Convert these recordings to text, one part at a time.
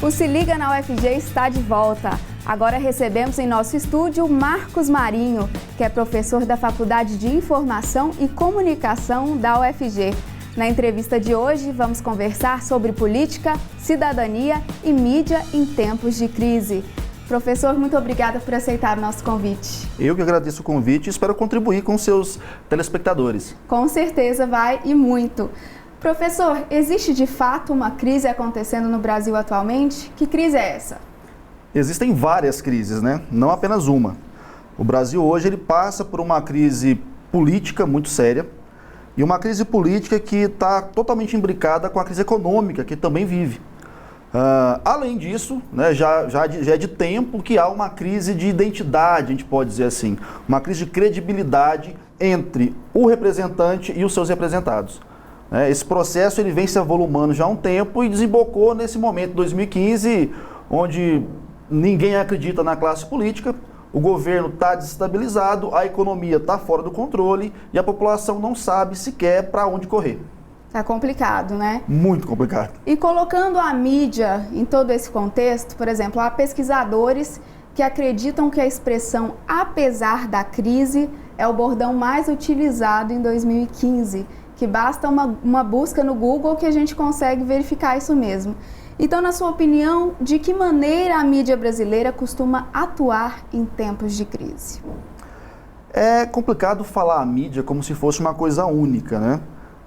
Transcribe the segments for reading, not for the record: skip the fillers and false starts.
O Se Liga na UFG está de volta. Agora recebemos em nosso estúdio Marcos Marinho, que é professor da Faculdade de Informação e Comunicação da UFG. Na entrevista de hoje, vamos conversar sobre política, cidadania e mídia em tempos de crise. Professor, muito obrigada por aceitar o nosso convite. Eu que agradeço o convite e espero contribuir com seus telespectadores. Com certeza vai e muito. Professor, existe de fato uma crise acontecendo no Brasil atualmente? Que crise é essa? Existem várias crises, né? Não apenas uma. O Brasil hoje ele passa por uma crise política muito séria e uma crise política que está totalmente imbricada com a crise econômica que também vive. Além disso, né, já é de tempo que há uma crise de identidade, a gente pode dizer assim, uma crise de credibilidade entre o representante e os seus representados. Esse processo ele vem se avolumando já há um tempo e desembocou nesse momento, 2015, onde ninguém acredita na classe política, o governo está desestabilizado, a economia está fora do controle e a população não sabe sequer para onde correr. Tá complicado, né? Muito complicado. E colocando a mídia em todo esse contexto, por exemplo, há pesquisadores que acreditam que a expressão "apesar da crise" é o bordão mais utilizado em 2015, que basta uma busca no Google que a gente consegue verificar isso mesmo. Então, na sua opinião, de que maneira a mídia brasileira costuma atuar em tempos de crise? É complicado falar a mídia como se fosse uma coisa única, né?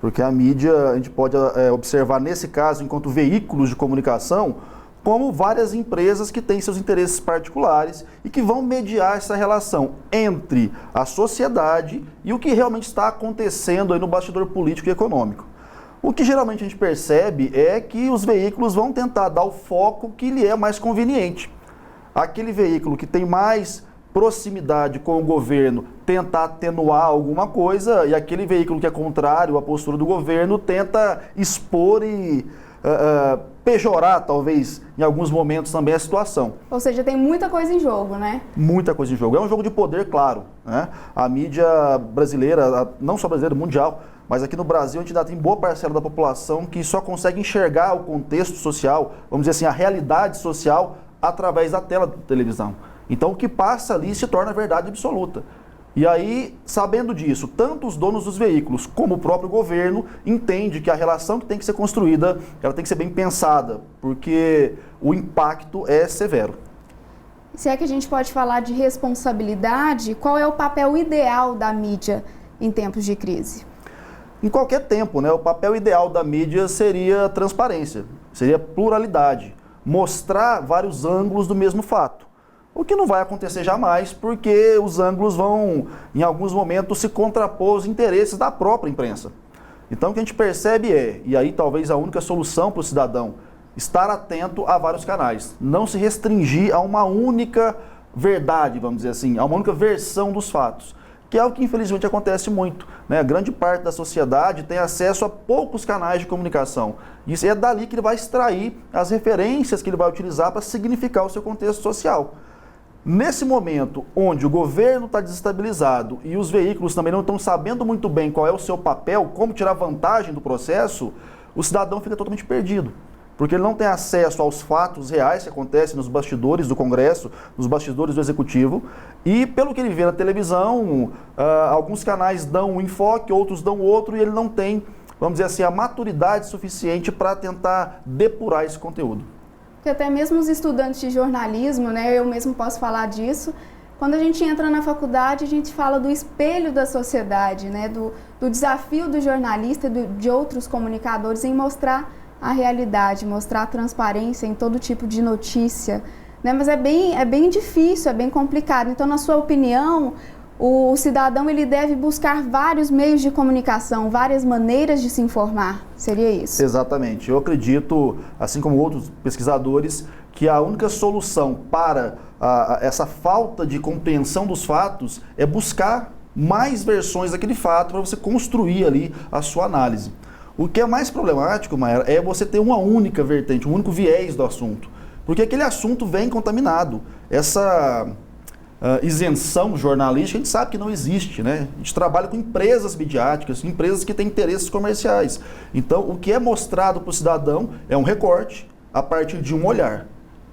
Porque a mídia, a gente pode observar nesse caso, enquanto veículos de comunicação, como várias empresas que têm seus interesses particulares e que vão mediar essa relação entre a sociedade e o que realmente está acontecendo aí no bastidor político e econômico. O que geralmente a gente percebe é que os veículos vão tentar dar o foco que lhe é mais conveniente. Aquele veículo que tem mais proximidade com o governo tentar atenuar alguma coisa e aquele veículo que é contrário à postura do governo tenta expor e pejorar, talvez, em alguns momentos também a situação. Ou seja, tem muita coisa em jogo, né? Muita coisa em jogo. É um jogo de poder, claro, né? A mídia brasileira, não só brasileira, mundial, mas aqui no Brasil a gente ainda tem boa parcela da população que só consegue enxergar o contexto social, vamos dizer assim, a realidade social, através da tela da televisão. Então o que passa ali se torna verdade absoluta. E aí, sabendo disso, tanto os donos dos veículos como o próprio governo entende que a relação que tem que ser construída, ela tem que ser bem pensada, porque o impacto é severo. Se é que a gente pode falar de responsabilidade, qual é o papel ideal da mídia em tempos de crise? Em qualquer tempo, né, o papel ideal da mídia seria transparência, seria pluralidade, mostrar vários ângulos do mesmo fato. O que não vai acontecer jamais, porque os ângulos vão, em alguns momentos, se contrapor aos interesses da própria imprensa. Então, o que a gente percebe e aí talvez a única solução para o cidadão, estar atento a vários canais, não se restringir a uma única verdade, vamos dizer assim, a uma única versão dos fatos, que é o que infelizmente acontece muito, né? Grande parte da sociedade tem acesso a poucos canais de comunicação. Isso é dali que ele vai extrair as referências que ele vai utilizar para significar o seu contexto social. Nesse momento onde o governo está desestabilizado e os veículos também não estão sabendo muito bem qual é o seu papel, como tirar vantagem do processo, o cidadão fica totalmente perdido. Porque ele não tem acesso aos fatos reais que acontecem nos bastidores do Congresso, nos bastidores do Executivo, e pelo que ele vê na televisão, alguns canais dão um enfoque, outros dão outro, e ele não tem, vamos dizer assim, a maturidade suficiente para tentar depurar esse conteúdo. Porque até mesmo os estudantes de jornalismo, né, eu mesmo posso falar disso, quando a gente entra na faculdade, a gente fala do espelho da sociedade, né, do desafio do jornalista e de outros comunicadores em mostrar a realidade, mostrar a transparência em todo tipo de notícia, né, mas é bem difícil, é bem complicado. Então, na sua opinião, o cidadão ele deve buscar vários meios de comunicação, várias maneiras de se informar, seria isso? Exatamente. Eu acredito, assim como outros pesquisadores, que a única solução para essa falta de compreensão dos fatos é buscar mais versões daquele fato para você construir ali a sua análise. O que é mais problemático, Maera, é você ter uma única vertente, um único viés do assunto, porque aquele assunto vem contaminado. Essa isenção jornalística, a gente sabe que não existe, né? A gente trabalha com empresas midiáticas, empresas que têm interesses comerciais. Então, o que é mostrado para o cidadão é um recorte, a partir de um olhar.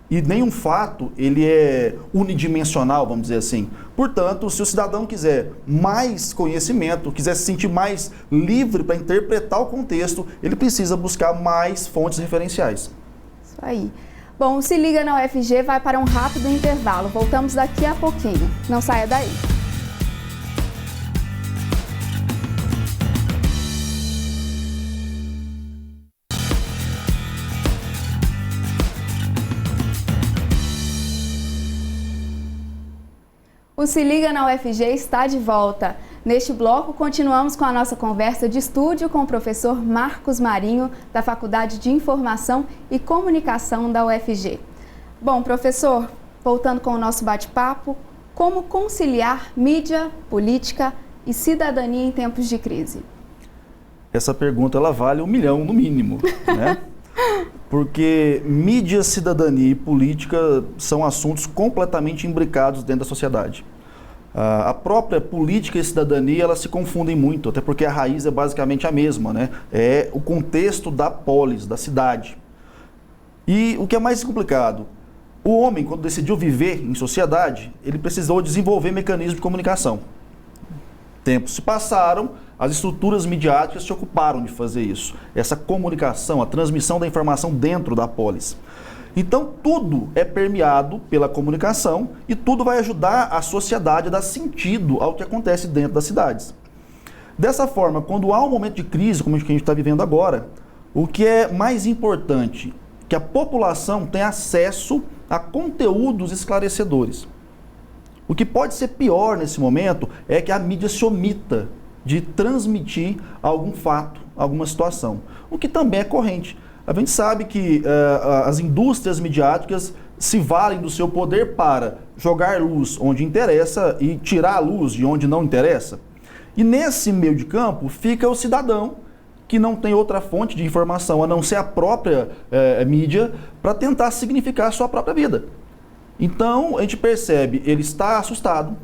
E nenhum fato, ele é unidimensional, vamos dizer assim. Portanto, se o cidadão quiser mais conhecimento, quiser se sentir mais livre para interpretar o contexto, ele precisa buscar mais fontes referenciais. Isso aí. Bom, o Se Liga na UFG vai para um rápido intervalo. Voltamos daqui a pouquinho. Não saia daí. O Se Liga na UFG está de volta. Neste bloco, continuamos com a nossa conversa de estúdio com o professor Marcos Marinho, da Faculdade de Informação e Comunicação da UFG. Bom, professor, voltando com o nosso bate-papo, como conciliar mídia, política e cidadania em tempos de crise? Essa pergunta ela vale 1 milhão no mínimo, né? Porque mídia, cidadania e política são assuntos completamente imbricados dentro da sociedade. A própria política e cidadania, elas se confundem muito, até porque a raiz é basicamente a mesma, né? É o contexto da polis, da cidade. E o que é mais complicado, o homem, quando decidiu viver em sociedade, ele precisou desenvolver mecanismos de comunicação. Tempos se passaram, as estruturas midiáticas se ocuparam de fazer isso. Essa comunicação, a transmissão da informação dentro da polis. Então, tudo é permeado pela comunicação e tudo vai ajudar a sociedade a dar sentido ao que acontece dentro das cidades. Dessa forma, quando há um momento de crise, como a gente está vivendo agora, o que é mais importante? Que a população tenha acesso a conteúdos esclarecedores. O que pode ser pior nesse momento é que a mídia se omita de transmitir algum fato, alguma situação, o que também é corrente. A gente sabe que as indústrias midiáticas se valem do seu poder para jogar luz onde interessa e tirar a luz de onde não interessa. E nesse meio de campo fica o cidadão que não tem outra fonte de informação a não ser a própria mídia para tentar significar a sua própria vida. Então, a gente percebe, ele está assustado,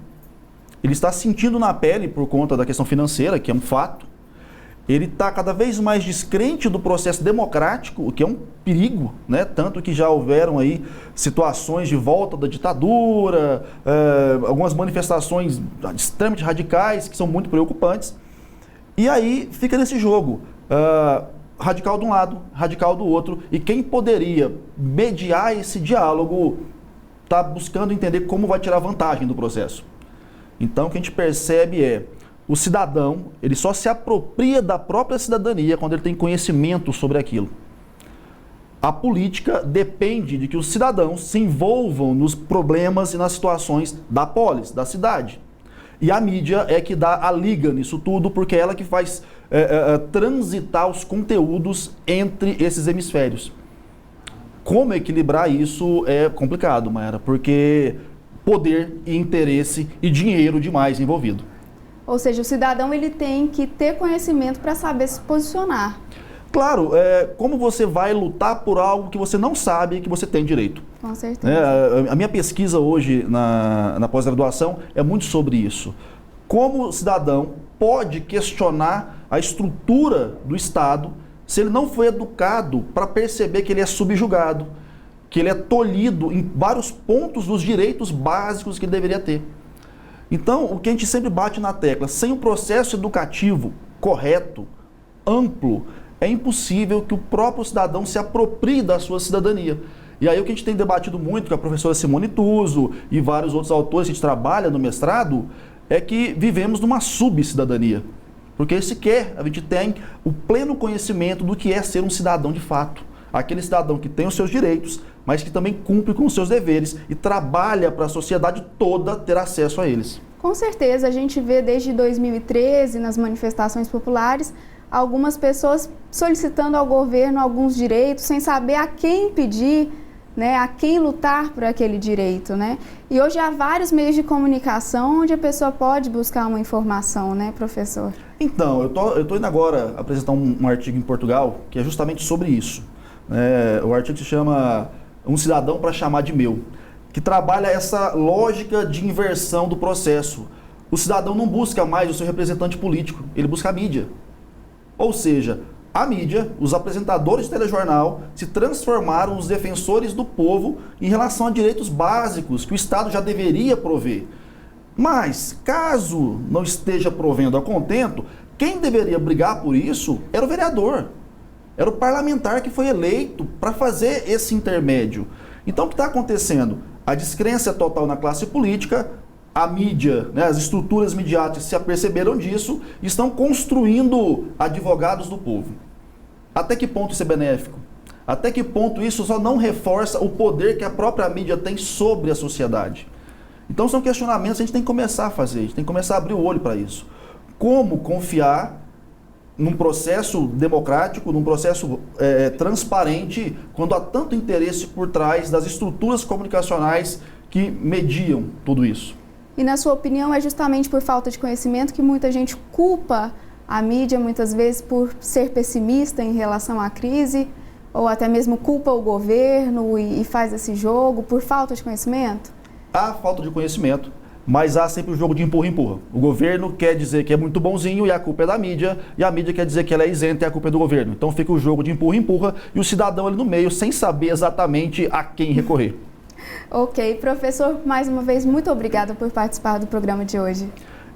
ele está sentindo na pele por conta da questão financeira, que é um fato. Ele está cada vez mais descrente do processo democrático, o que é um perigo, né? Tanto que já houveram aí situações de volta da ditadura, algumas manifestações extremamente radicais, que são muito preocupantes. E aí fica nesse jogo, radical de um lado, radical do outro, e quem poderia mediar esse diálogo está buscando entender como vai tirar vantagem do processo. Então, o que a gente percebe é, o cidadão, ele só se apropria da própria cidadania quando ele tem conhecimento sobre aquilo. A política depende de que os cidadãos se envolvam nos problemas e nas situações da polis, da cidade. E a mídia é que dá a liga nisso tudo, porque é ela que faz transitar os conteúdos entre esses hemisférios. Como equilibrar isso é complicado, Mayara, porque poder e interesse e dinheiro demais envolvido. Ou seja, o cidadão ele tem que ter conhecimento para saber se posicionar. Claro, como você vai lutar por algo que você não sabe que você tem direito? Com certeza. A minha pesquisa hoje na pós-graduação é muito sobre isso. Como o cidadão pode questionar a estrutura do Estado se ele não foi educado para perceber que ele é subjugado, que ele é tolhido em vários pontos dos direitos básicos que ele deveria ter. Então, o que a gente sempre bate na tecla, sem um processo educativo correto, amplo, é impossível que o próprio cidadão se aproprie da sua cidadania. E aí o que a gente tem debatido muito com a professora Simone Tuso e vários outros autores que a gente trabalha no mestrado, é que vivemos numa subcidadania. Porque sequer a gente tem o pleno conhecimento do que é ser um cidadão de fato. Aquele cidadão que tem os seus direitos, mas que também cumpre com os seus deveres e trabalha para a sociedade toda ter acesso a eles. Com certeza, a gente vê desde 2013, nas manifestações populares, algumas pessoas solicitando ao governo alguns direitos sem saber a quem pedir, né, a quem lutar por aquele direito, né? E hoje há vários meios de comunicação onde a pessoa pode buscar uma informação, né, professor? Então, eu tô indo agora apresentar um artigo em Portugal que é justamente sobre isso. O artigo se chama Um Cidadão para Chamar de Meu, que trabalha essa lógica de inversão do processo. O cidadão não busca mais o seu representante político, ele busca a mídia. Ou seja, A mídia, os apresentadores de telejornal, se transformaram nos defensores do povo em relação a direitos básicos que o Estado já deveria prover. Mas, caso não esteja provendo a contento, quem deveria brigar por isso era o vereador, era o parlamentar que foi eleito para fazer esse intermédio. Então, o que está acontecendo? A descrença total na classe política, a mídia, né, as estruturas midiáticas se aperceberam disso e estão construindo advogados do povo. Até que ponto isso é benéfico? Até que ponto isso só não reforça o poder que a própria mídia tem sobre a sociedade? Então são questionamentos que a gente tem que começar a fazer, a gente tem que começar a abrir o olho para isso. Como confiar num processo democrático, num processo transparente, quando há tanto interesse por trás das estruturas comunicacionais que mediam tudo isso? E na sua opinião é justamente por falta de conhecimento que muita gente culpa a mídia, muitas vezes, por ser pessimista em relação à crise, ou até mesmo culpa o governo e faz esse jogo por falta de conhecimento? Há falta de conhecimento, mas há sempre o jogo de empurra-empurra. O governo quer dizer que é muito bonzinho e a culpa é da mídia, e a mídia quer dizer que ela é isenta e a culpa é do governo. Então fica o jogo de empurra-empurra e o cidadão ali no meio sem saber exatamente a quem recorrer. Ok, professor, mais uma vez, muito obrigada por participar do programa de hoje.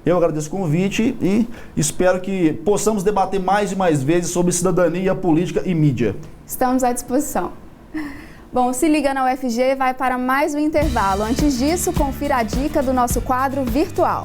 Eu agradeço o convite e espero que possamos debater mais e mais vezes sobre cidadania, política e mídia. Estamos à disposição. Bom, Se Liga na UFG vai para mais um intervalo. Antes disso, confira a dica do nosso quadro virtual.